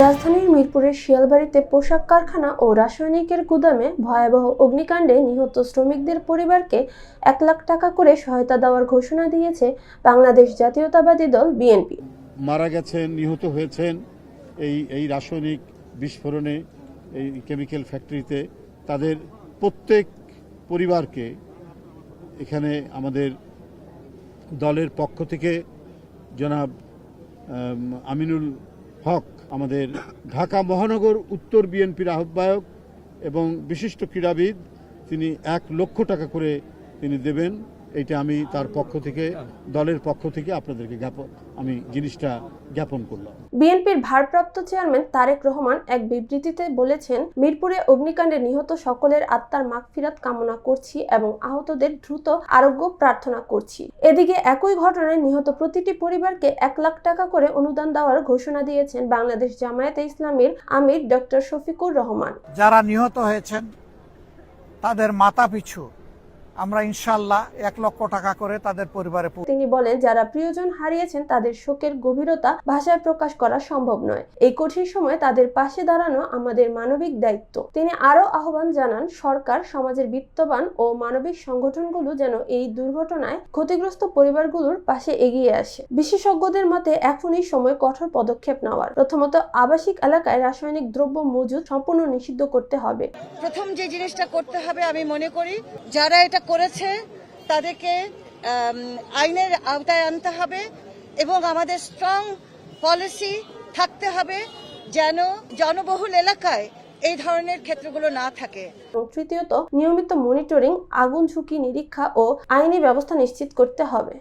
রাজধানীর মিরপুরের শিয়ালবাড়িতে পোশাক কারখানা ও রাসায়নিকের গুদামে ভয়াবহ অগ্নিকাণ্ডে নিহত শ্রমিকদের পরিবারকে ১ লাখ টাকা করে সহায়তা দেওয়ার ঘোষণা দিয়েছে বাংলাদেশ জাতীয়তাবাদী দল বিএনপি। মারা গেছেন, নিহত হয়েছেন এই রাসায়নিক বিস্ফোরণে, এই কেমিক্যাল ফ্যাক্টরিতে, তাদের প্রত্যেক পরিবারকে এখানে আমাদের দলের পক্ষ থেকে জনাব আমিনুল হক, আমাদের ঢাকা মহানগর উত্তর বিএনপির আহ্বায়ক এবং বিশিষ্ট ক্রীড়াবিদ, তিনি ১ লক্ষ টাকা করে তিনি দেবেন। এটা আমি তার পক্ষ থেকে, দলের পক্ষ থেকে আপনাদেরকে আমি জিনিসটা জ্ঞাপন করলাম। বিএনপির ভারপ্রাপ্ত চেয়ারম্যান তারেক রহমান এক বিবৃতিতে বলেছেন, মিরপুরে অগ্নিকাণ্ডে নিহত সকলের আত্মার মাগফিরাত কামনা করছি এবং আহতদের দ্রুত আরোগ্য প্রার্থনা করছি। এদিকে একই ঘটনায় নিহত প্রতিটি পরিবারকে ১ লাখ টাকা করে অনুদান দেওয়ার ঘোষণা দিয়েছেন বাংলাদেশ জামায়াতে ইসলামীর আমির ডক্টর শফিকুর রহমান। যারা নিহত হয়েছেন তাদের মাথা পিছু আমরা ইনশাআল্লাহ ১ লক্ষ টাকা করে তাদের পরিবারে। তিনি বলেন, যারা প্রিয়জন হারিয়েছেন তাদের শোকের গভীরতা ভাষায় প্রকাশ করা সম্ভব নয়। এই কঠিন সময়ে তাদের পাশে দাঁড়ানো আমাদের মানবিক দায়িত্ব। তিনি আরো আহ্বান জানান, সরকার, সমাজের বিত্তবান ও মানবিক সংগঠনগুলো যেন এই দুর্ঘটনায় ক্ষতিগ্রস্ত পরিবারগুলোর পাশে এগিয়ে আসে। বিশেষজ্ঞদের মতে এখনই সময় কঠোর পদক্ষেপ নেওয়ার। প্রথমত, আবাসিক এলাকায় রাসায়নিক দ্রব্য মজুদ সম্পূর্ণ নিষিদ্ধ করতে হবে। প্রথম যে জিনিসটা করতে হবে, আমি মনে করি যারা এটা করেছে তাদেরকে আইনের আওতায় আনতে হবে এবং আমাদের স্ট্রং পলিসি থাকতে হবে যেন জনবহুল এলাকায় এই ধরনের ক্ষেত্রগুলো না থাকে। তৃতীয়ত, নিয়মিত মনিটরিং, আগুন ঝুঁকি নিরীক্ষা ও আইনি ব্যবস্থা নিশ্চিত করতে হবে।